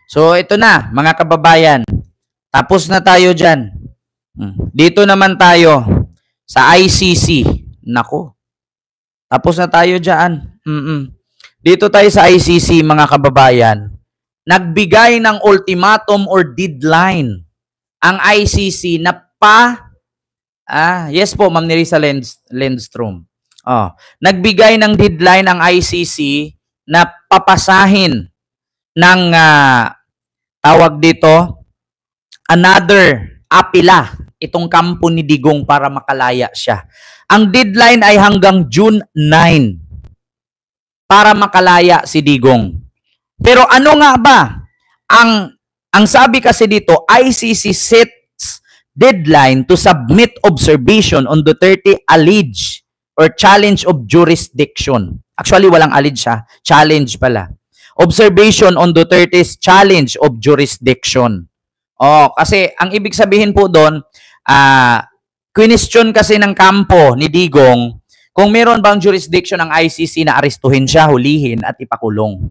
So, ito na, mga kababayan. Tapos na tayo dyan. Dito naman tayo sa ICC. Nako, tapos na tayo dyan. Dito tayo sa ICC, mga kababayan. Nagbigay ng ultimatum or deadline ang ICC na yes po, Ma'am Nerissa Lindstrom. Nagbigay ng deadline ang ICC na papasahin ng tawag dito, another apila itong kampo ni Digong para makalaya siya. Ang deadline ay hanggang June 9 para makalaya si Digong. Pero ano nga ba? Ang sabi kasi dito, ICC sets deadline to submit observation on Duterte allege or challenge of jurisdiction. Actually, walang allege ha. Challenge pala. Observation on Duterte's challenge of jurisdiction. Kasi ang ibig sabihin po doon, question kasi ng kampo ni Digong kung meron bang jurisdiction ng ICC na arestuhin siya, hulihin at ipakulong.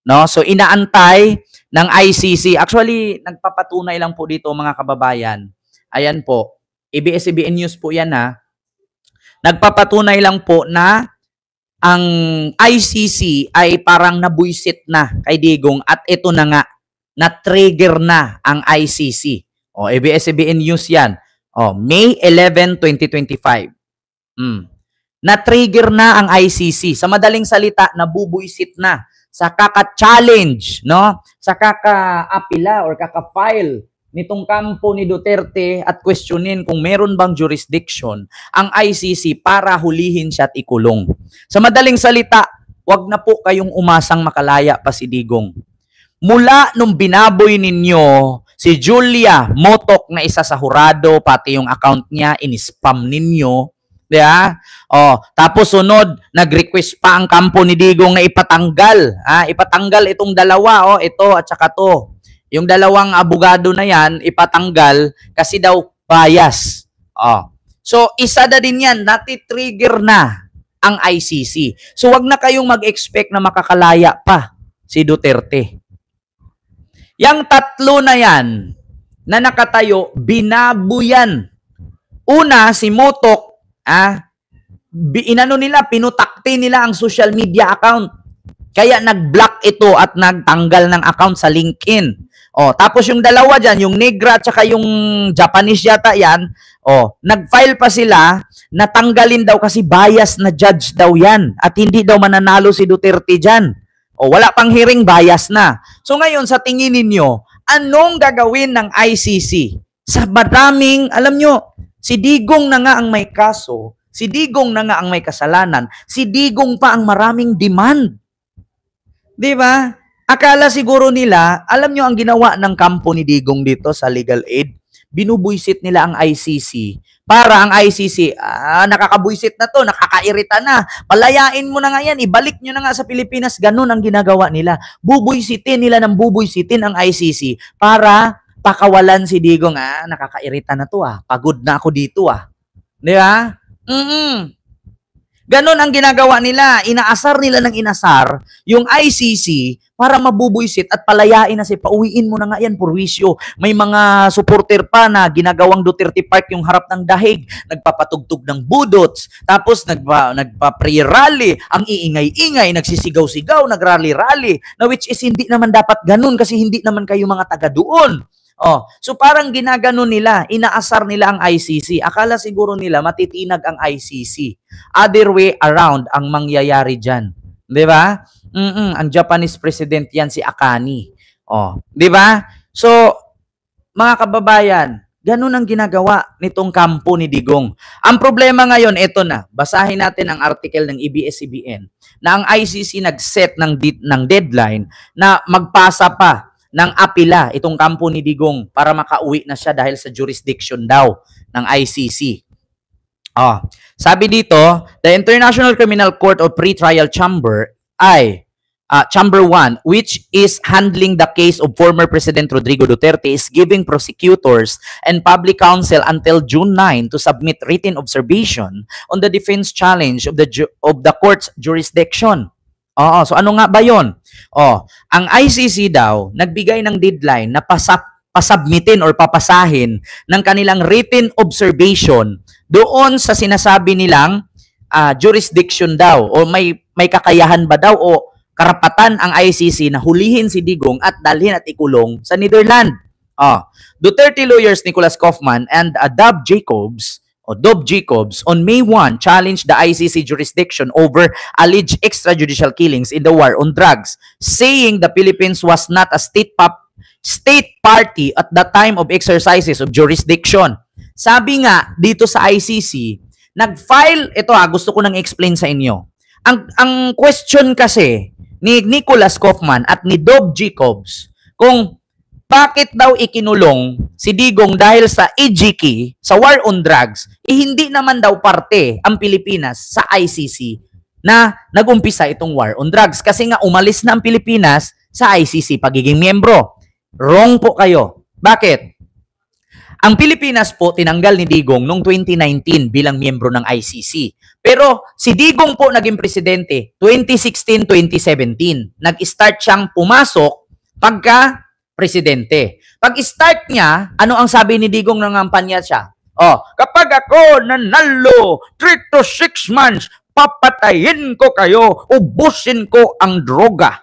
No? So inaantay ng ICC. Actually, nagpapatunay lang po dito mga kababayan. Ayan po. ABS-CBN News po yan ha. Nagpapatunay lang po na ang ICC ay parang nabuisit na kay Digong at ito na nga, na-trigger na ang ICC. ABS-CBN News yan. May 11, 2025. Na-trigger na ang ICC. Sa madaling salita, nabubuisit na sa kaka-challenge, no? Sa kaka-apila or kaka-file nitong kampo ni Duterte at questionin kung meron bang jurisdiction ang ICC para hulihin siya at ikulong. Sa madaling salita, wag na po kayong umasang makalaya pa si Digong. Mula nung binaboy ninyo si Julia Motok na isa sa hurado, pati yung account niya, in-spam ninyo, diba? Tapos sunod, nag-request pa ang kampo ni Digong na ipatanggal. Ipatanggal itong dalawa, ito at saka to. Yung dalawang abogado na yan, ipatanggal kasi daw bias. So, isa na din yan, nati-trigger na ang ICC. So, wag na kayong mag-expect na makakalaya pa si Duterte. Yang tatlo na yan na nakatayo, binabuyan. Una, si Motok, pinutakti nila ang social media account. Kaya nag-block ito at nagtanggal ng account sa LinkedIn. Tapos yung dalawa dyan, yung Negra at saka yung Japanese yata yan, nag-file pa sila, natanggalin daw kasi bias na judge daw yan at hindi daw mananalo si Duterte dyan. Wala pang hearing, bias na. So ngayon, sa tingin ninyo, anong gagawin ng ICC? Sa maraming, alam nyo, si Digong na nga ang may kaso, si Digong na nga ang may kasalanan, si Digong pa ang maraming demand. Di ba? Akala siguro nila, alam nyo ang ginawa ng kampo ni Digong dito sa legal aid? Binubuisit nila ang ICC. Para ang ICC, nakakabuisit na to, nakakairita na. Palayain mo na nga yan, ibalik nyo na nga sa Pilipinas. Ganun ang ginagawa nila. Bubuisitin nila ng bubuisitin ang ICC para pakawalan si Digong. Nakakairita na to Pagod na ako dito Di ba? Ganon ang ginagawa nila. Inaasar nila ng inasar yung ICC para mabubuisit at palayain na pauwiin mo na nga yan, purwisyo. May mga supporter pa na ginagawang Duterte Park yung harap ng dahig, nagpapatugtog ng budots, tapos nagpa-pre-rally, ang iingay-ingay, nagsisigaw-sigaw, nagrally-rally, na which is hindi naman dapat ganun kasi hindi naman kayo mga taga doon. So parang ginaganon nila, inaasar nila ang ICC. Akala siguro nila matitinag ang ICC. Other way around ang mangyayari dyan. Di ba? Ang Japanese president yan, si Akani. Di ba? So, mga kababayan, ganun ang ginagawa nitong kampo ni Digong. Ang problema ngayon, ito na. Basahin natin ang article ng ABS-CBN na ang ICC nag-set ng deadline na magpasa pa ng apila itong kampo ni Digong para makauwi na siya dahil sa jurisdiction daw ng ICC. Sabi dito, the International Criminal Court of Pre-Trial Chamber ay Chamber 1, which is handling the case of former President Rodrigo Duterte, is giving prosecutors and public counsel until June 9 to submit written observation on the defense challenge of the court's jurisdiction. Oo, so ano nga ba yon? Ang ICC daw, nagbigay ng deadline na pasubmitin or papasahin ng kanilang written observation doon sa sinasabi nilang jurisdiction daw o may kakayahan ba daw o karapatan ang ICC na hulihin si Digong at dalhin at ikulong sa Netherlands. Duterte lawyers Nicholas Kaufman and Dob Jacobs on May 1 challenged the ICC jurisdiction over alleged extrajudicial killings in the war on drugs, saying the Philippines was not a state party at the time of exercises of jurisdiction. Sabi nga dito sa ICC, nag-file, ito gusto ko nang explain sa inyo. Ang question kasi ni Nicholas Kaufman at ni Dob Jacobs kung bakit daw ikinulong si Digong dahil sa EGK, sa war on drugs, hindi naman daw parte ang Pilipinas sa ICC na nag-umpisa itong war on drugs. Kasi nga umalis na ang Pilipinas sa ICC pagiging miyembro. Wrong po kayo. Bakit? Ang Pilipinas po tinanggal ni Digong noong 2019 bilang miyembro ng ICC. Pero si Digong po naging presidente 2016-2017. Nag-start siyang pumasok pagka presidente. Pag-start niya, ano ang sabi ni Digong nang kampanya siya? Kapag ako nanalo 3 to 6 months, papatayin ko kayo, ubusin ko ang droga.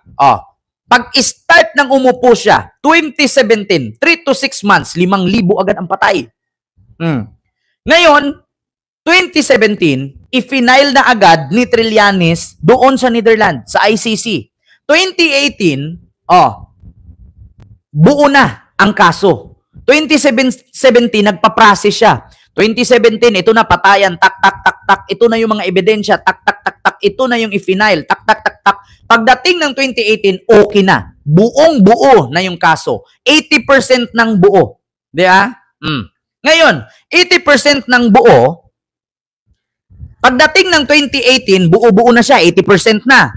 Pag-start ng umupo siya, 2017, 3 to 6 months, 5,000 agad ang patay. Ngayon, 2017, i-final na agad ni Trillanes doon sa Netherlands, sa ICC. 2018, buo na ang kaso. 2017, nagpa-process siya. 2017, ito na patayan, tak, tak, tak, tak. Ito na yung mga ebidensya, tak, tak, tak, tak. Ito na yung i-final, tak, tak, tak, tak. Pagdating ng 2018, okay na. Buong-buo na yung kaso. 80% ng buo. Di ba? Ngayon, 80% ng buo, pagdating ng 2018, buo-buo na siya, 80% na.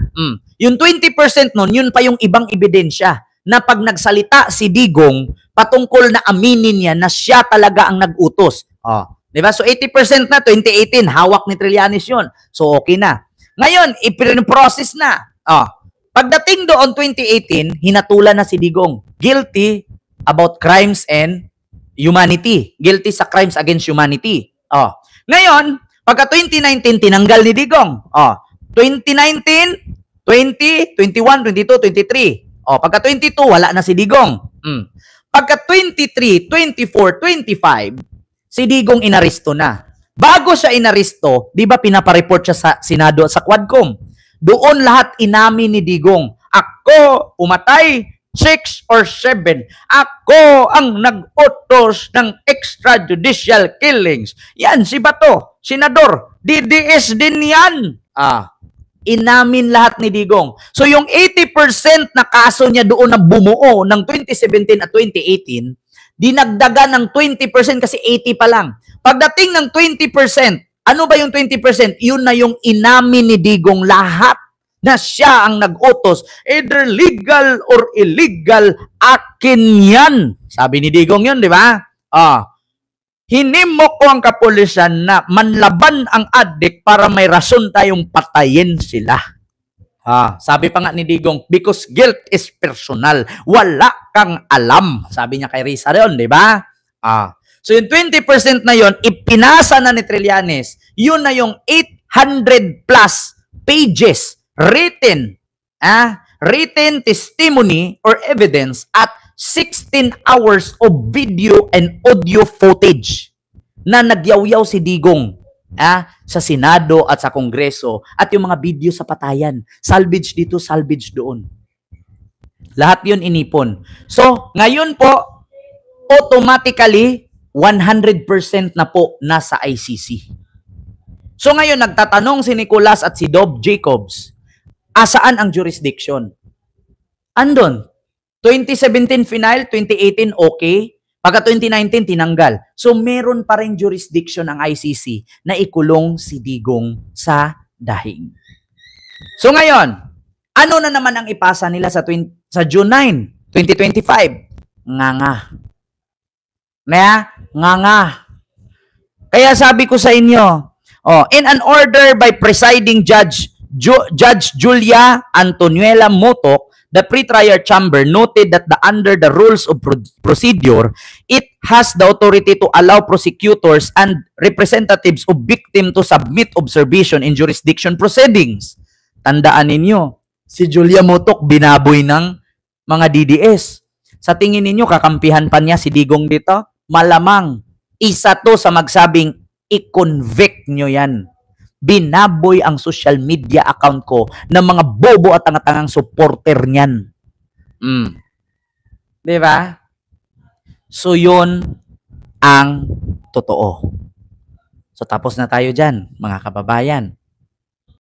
Yung 20% nun, yun pa yung ibang ebidensya na pag nagsalita si Digong patungkol na aminin niya na siya talaga ang nag-utos. Diba? So 80% na, 2018, hawak ni Trillanes yun. So okay na. Ngayon, i-process na. Pagdating doon 2018, hinatulan na si Digong. Guilty about crimes and humanity. Guilty sa crimes against humanity. Ngayon, pagka 2019, tinanggal ni Digong. 2019, 20, 21, 22, 23. Pagka 22, wala na si Digong. Pagka 23, 24, 25, si Digong inaresto na. Bago siya inaresto, di ba pinapareport siya sa Senado at sa Quadcom? Doon lahat inamin ni Digong. Ako umatay 6 or 7. Ako ang nag-utos ng extrajudicial killings. Yan, si Bato, senador, DDS din yan. Inamin lahat ni Digong. So yung 80% na kaso niya doon na bumuo ng 2017 at 2018, dinagdagan ng 20% kasi 80 pa lang. Pagdating ng 20%, ano ba yung 20%? Yun na yung inamin ni Digong lahat na siya ang nag-utos. Either legal or illegal, akin yan. Sabi ni Digong yun, di ba? Hinimo ko ang kapulisan na manlaban ang adik para may rason tayong patayin sila. Sabi pa nga ni Digong, because guilt is personal. Wala kang alam. Sabi niya kay Risa yun, di ba? So yung 20% na yun, ipinasa na ni Trillanes. Yun na yung 800 plus pages written testimony or evidence at 16 hours of video and audio footage na nagyawyaw si Digong sa Senado at sa Kongreso at yung mga video sa patayan. Salvage dito, salvage doon. Lahat yun inipon. So, ngayon po, automatically, 100% na po nasa ICC. So ngayon, nagtatanong si Nicholas at si Dob Jacobs, asaan ang jurisdiction? Andon. 2017 final, 2018 okay. Pagka 2019 tinanggal. So meron pa rin jurisdiction ang ICC na ikulong si Digong sa dahig. So ngayon, ano na naman ang ipasa nila sa June 9, 2025? Nga. Kaya sabi ko sa inyo, in an order by presiding Judge Judge Julia Antonuela Motok, the pre-trial chamber noted that under the rules of procedure, it has the authority to allow prosecutors and representatives of victim to submit observation in jurisdiction proceedings. Tandaan ninyo, si Julia Motok binaboy ng mga DDS. Sa tingin ninyo, kakampihan pa niya si Digong dito? Malamang, isa to sa magsabing, i-convict nyo yan. Binaboy ang social media account ko ng mga bobo at tangatangang supporter niyan. Di ba? So, yun ang totoo. So, tapos na tayo dyan, mga kababayan.